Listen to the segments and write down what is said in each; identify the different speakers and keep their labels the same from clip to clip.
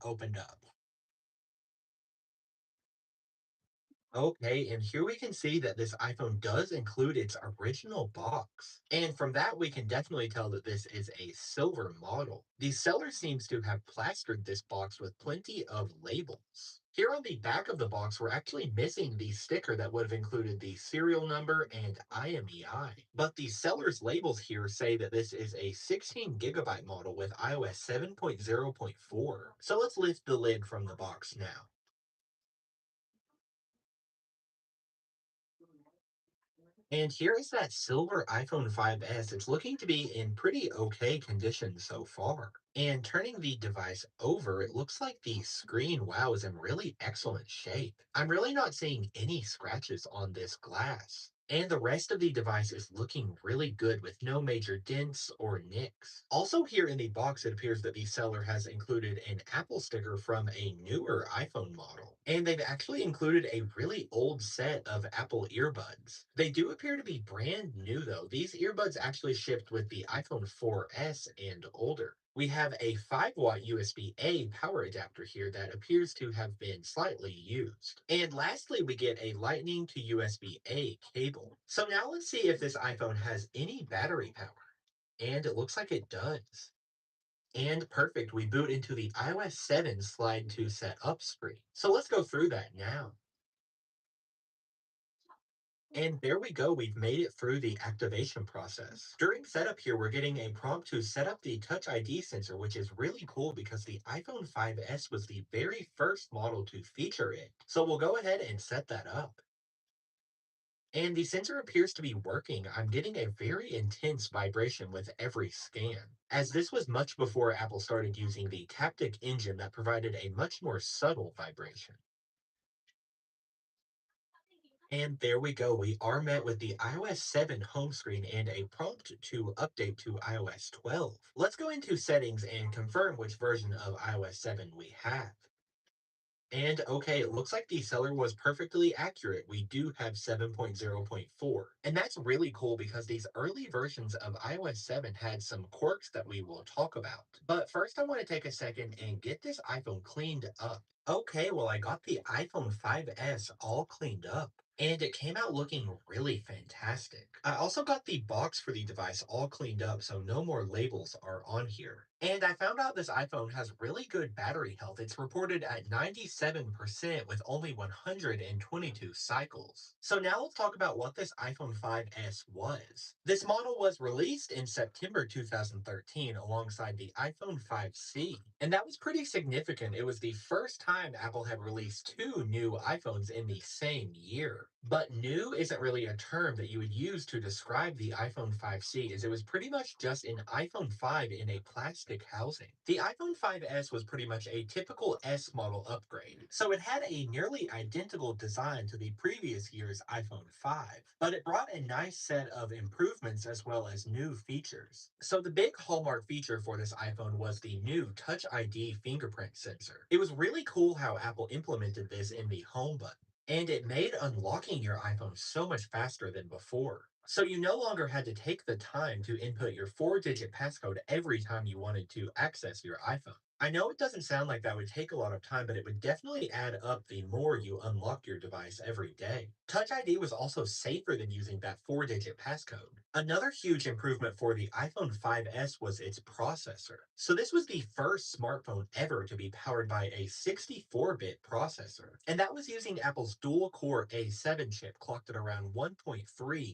Speaker 1: opened up. Okay, and here we can see that this iPhone does include its original box. And from that, we can definitely tell that this is a silver model. The seller seems to have plastered this box with plenty of labels. Here on the back of the box, we're actually missing the sticker that would have included the serial number and IMEI. But the seller's labels here say that this is a 16 gigabyte model with iOS 7.0.4. So let's lift the lid from the box now. And here is that silver iPhone 5S. It's looking to be in pretty okay condition so far. And turning the device over, it looks like the screen, wow, is in really excellent shape. I'm really not seeing any scratches on this glass. And the rest of the device is looking really good with no major dents or nicks. Also, here in the box, it appears that the seller has included an Apple sticker from a newer iPhone model. And they've actually included a really old set of Apple earbuds. They do appear to be brand new, though. These earbuds actually shipped with the iPhone 4S and older. We have a 5-watt USB-A power adapter here that appears to have been slightly used. And lastly, we get a Lightning to USB-A cable. So now let's see if this iPhone has any battery power. And it looks like it does. And perfect, we boot into the iOS 7 slide to set up screen. So let's go through that now. And there we go, we've made it through the activation process. During setup here, we're getting a prompt to set up the Touch ID sensor, which is really cool because the iPhone 5S was the very first model to feature it. So we'll go ahead and set that up. And the sensor appears to be working. I'm getting a very intense vibration with every scan, as this was much before Apple started using the Taptic engine that provided a much more subtle vibration. And there we go. We are met with the iOS 7 home screen and a prompt to update to iOS 12. Let's go into settings and confirm which version of iOS 7 we have. And okay, it looks like the seller was perfectly accurate. We do have 7.0.4. And that's really cool because these early versions of iOS 7 had some quirks that we will talk about. But first, I want to take a second and get this iPhone cleaned up. Okay, well, I got the iPhone 5S all cleaned up. And it came out looking really fantastic. I also got the box for the device all cleaned up, so no more labels are on here. And I found out this iPhone has really good battery health. It's reported at 97% with only 122 cycles. So now let's talk about what this iPhone 5S was. This model was released in September 2013 alongside the iPhone 5C. And that was pretty significant. It was the first time Apple had released two new iPhones in the same year. But new isn't really a term that you would use to describe the iPhone 5C, as it was pretty much just an iPhone 5 in a plastic housing. The iPhone 5S was pretty much a typical S model upgrade, so it had a nearly identical design to the previous year's iPhone 5, but it brought a nice set of improvements as well as new features. So the big hallmark feature for this iPhone was the new Touch ID fingerprint sensor. It was really cool how Apple implemented this in the home button, and it made unlocking your iPhone so much faster than before. So you no longer had to take the time to input your 4-digit passcode every time you wanted to access your iPhone. I know it doesn't sound like that would take a lot of time, but it would definitely add up the more you unlock your device every day. Touch ID was also safer than using that 4-digit passcode. Another huge improvement for the iPhone 5S was its processor. So this was the first smartphone ever to be powered by a 64-bit processor, and that was using Apple's dual-core A7 chip clocked at around 1.3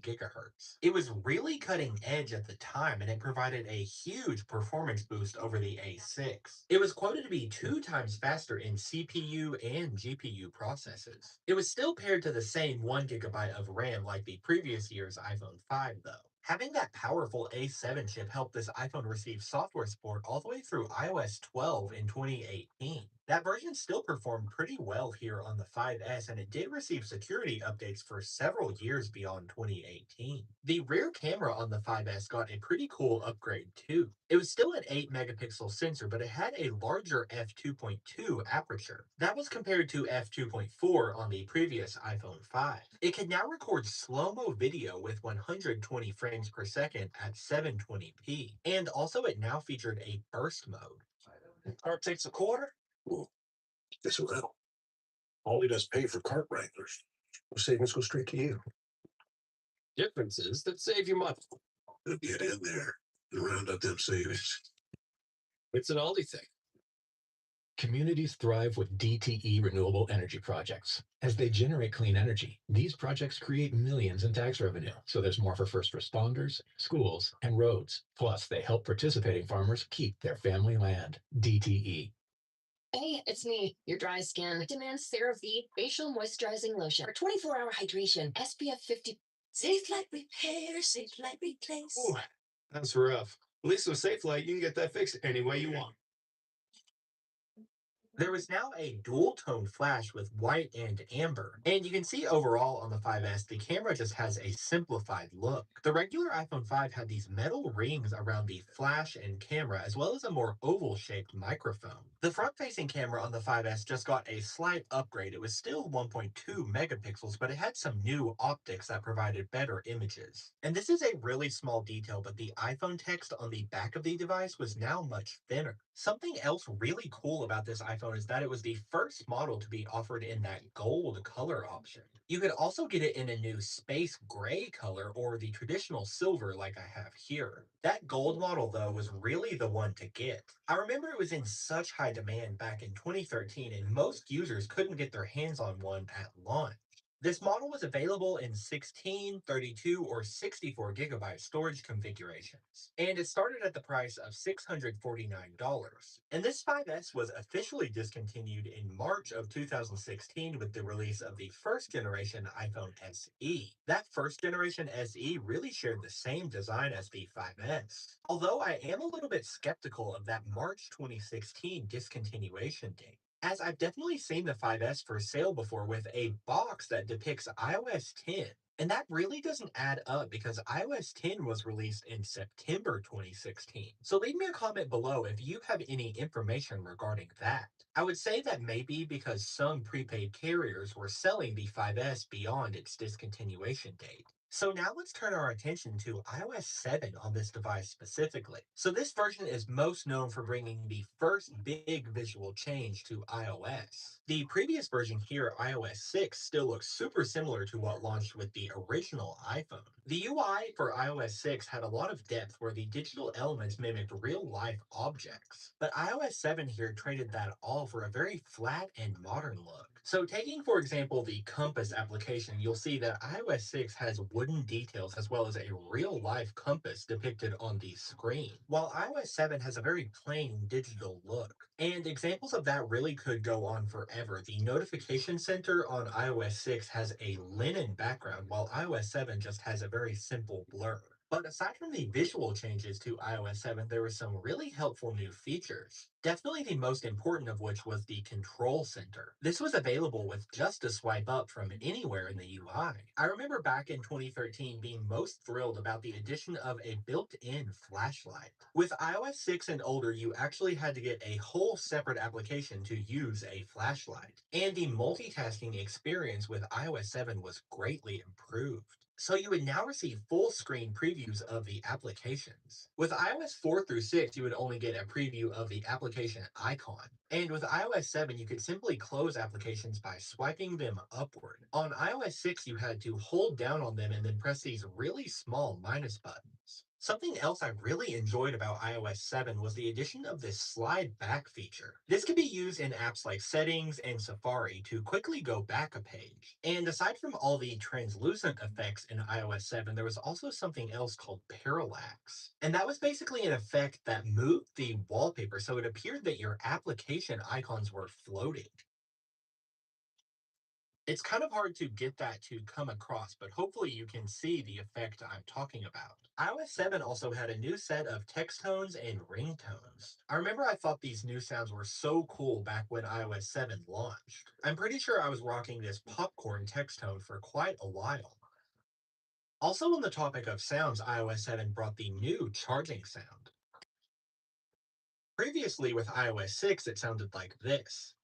Speaker 1: gigahertz. It was really cutting edge at the time, and it provided a huge performance boost over the A6. It was quoted to be 2 times faster in CPU and GPU processes. It was still paired to the same 1 gigabyte of RAM like the previous year's iPhone 5, though. Having that powerful A7 chip helped this iPhone receive software support all the way through iOS 12 in 2018. That version still performed pretty well here on the 5S, and it did receive security updates for several years beyond 2018. The rear camera on the 5S got a pretty cool upgrade too. It was still an 8 megapixel sensor, but it had a larger f2.2 aperture. That was compared to f2.4 on the previous iPhone 5. It can now record slow-mo video with 120 frames per second at 720p, and also it now featured a burst mode. Car takes a quarter.
Speaker 2: Well, guess what? All he does pay for cart wranglers. Those savings go straight to you.
Speaker 1: Differences that save you money.
Speaker 2: Get in there and round up them savings.
Speaker 1: It's an Aldi thing.
Speaker 3: Communities thrive with DTE renewable energy projects. As they generate clean energy, these projects create millions in tax revenue, so there's more for first responders, schools, and roads. Plus, they help participating farmers keep their family land. DTE.
Speaker 4: Hey, it's me, your dry skin. Demands CeraVe facial moisturizing lotion for 24-hour hydration, SPF 50. Safe like repair, safe like replace.
Speaker 1: Ooh, that's rough. At least with SafeLight, you can get that fixed any way you want. There was now a dual tone flash with white and amber, and you can see overall on the 5S the camera just has a simplified look. The regular iPhone 5 had these metal rings around the flash and camera as well as a more oval shaped microphone. The front facing camera on the 5S just got a slight upgrade. It was still 1.2 megapixels, but it had some new optics that provided better images. And this is a really small detail, but the iPhone text on the back of the device was now much thinner. Something else really cool about this iPhone is that it was the first model to be offered in that gold color option. You could also get it in a new space gray color or the traditional silver like I have here. That gold model though was really the one to get. I remember it was in such high demand back in 2013 and most users couldn't get their hands on one at launch. This model was available in 16, 32, or 64 gigabyte storage configurations, and it started at the price of $649. And this 5S was officially discontinued in March of 2016 with the release of the first generation iPhone SE. That first generation SE really shared the same design as the 5S, although I am a little bit skeptical of that March 2016 discontinuation date, as I've definitely seen the 5S for sale before with a box that depicts iOS 10. And that really doesn't add up because iOS 10 was released in September 2016. So leave me a comment below if you have any information regarding that. I would say that maybe because some prepaid carriers were selling the 5S beyond its discontinuation date. So now let's turn our attention to iOS 7 on this device specifically. So this version is most known for bringing the first big visual change to iOS. The previous version here, iOS 6, still looks super similar to what launched with the original iPhone. The UI for iOS 6 had a lot of depth where the digital elements mimicked real life objects. But iOS 7 here traded that all for a very flat and modern look. So taking for example the compass application, you'll see that iOS 6 has wooden details as well as a real life compass depicted on the screen, while iOS 7 has a very plain digital look. And examples of that really could go on forever. The notification center on iOS 6 has a linen background, while iOS 7 just has a very simple blur. But aside from the visual changes to iOS 7, there were some really helpful new features. Definitely the most important of which was the control center. This was available with just a swipe up from anywhere in the UI. I remember back in 2013 being most thrilled about the addition of a built-in flashlight. With iOS 6 and older, you actually had to get a whole separate application to use a flashlight. And the multitasking experience with iOS 7 was greatly improved. So you would now receive full screen previews of the applications. With iOS 4 through 6, you would only get a preview of the application icon. And with iOS 7, you could simply close applications by swiping them upward. On iOS 6, you had to hold down on them and then press these really small minus buttons. Something else I really enjoyed about iOS 7 was the addition of this slide back feature. This can be used in apps like Settings and Safari to quickly go back a page. And aside from all the translucent effects in iOS 7, there was also something else called parallax. And that was basically an effect that moved the wallpaper so it appeared that your application icons were floating. It's kind of hard to get that to come across, but hopefully you can see the effect I'm talking about. iOS 7 also had a new set of text tones and ringtones. I remember I thought these new sounds were so cool back when iOS 7 launched. I'm pretty sure I was rocking this popcorn text tone for quite a while. Also, on the topic of sounds, iOS 7 brought the new charging sound. Previously, with iOS 6, it sounded like this.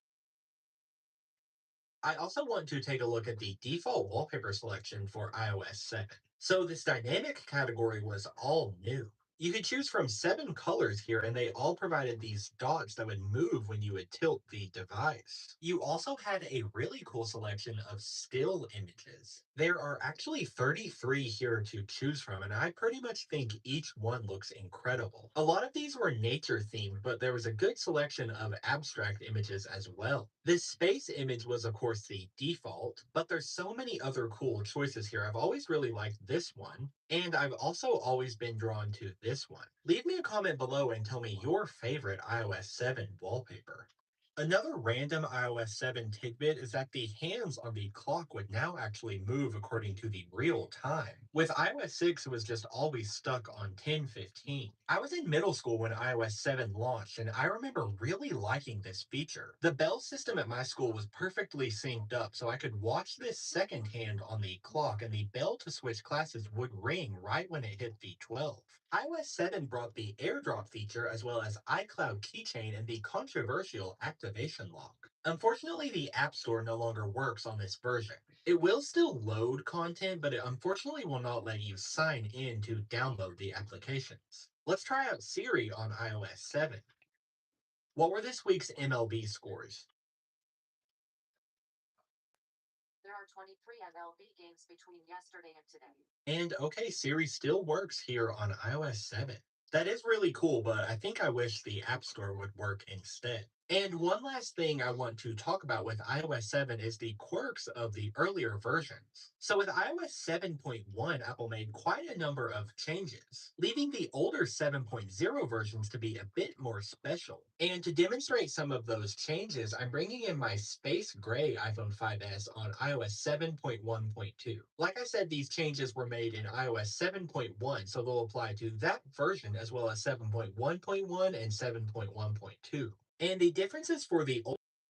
Speaker 1: I also want to take a look at the default wallpaper selection for iOS 7. So this dynamic category was all new. You could choose from 7 colors here, and they all provided these dots that would move when you would tilt the device. You also had a really cool selection of still images. There are actually 33 here to choose from, and I pretty much think each one looks incredible. A lot of these were nature themed, but there was a good selection of abstract images as well. This space image was, of course, the default, but there's so many other cool choices here. I've always really liked this one, and I've also always been drawn to this one. Leave me a comment below and tell me your favorite iOS 7 wallpaper. Another random iOS 7 tidbit is that the hands on the clock would now actually move according to the real time. With iOS 6, it was just always stuck on 10:15. I was in middle school when iOS 7 launched, and I remember really liking this feature. The bell system at my school was perfectly synced up, so I could watch this second hand on the clock, and the bell to switch classes would ring right when it hit the 12. iOS 7 brought the airdrop feature as well as iCloud keychain and the controversial activation lock. Unfortunately, the App Store no longer works on this version. It will still load content, but it unfortunately will not let you sign in to download the applications. Let's try out Siri on iOS 7. What were this week's MLB scores?
Speaker 4: There are 23 MLB games between yesterday and today.
Speaker 1: And okay, Siri still works here on iOS 7. That is really cool, but I think I wish the App Store would work instead. And one last thing I want to talk about with iOS 7 is the quirks of the earlier versions. So with iOS 7.1, Apple made quite a number of changes, leaving the older 7.0 versions to be a bit more special. And to demonstrate some of those changes, I'm bringing in my space gray iPhone 5S on iOS 7.1.2. Like I said, these changes were made in iOS 7.1, so they'll apply to that version as well as 7.1.1 and 7.1.2. And the differences for the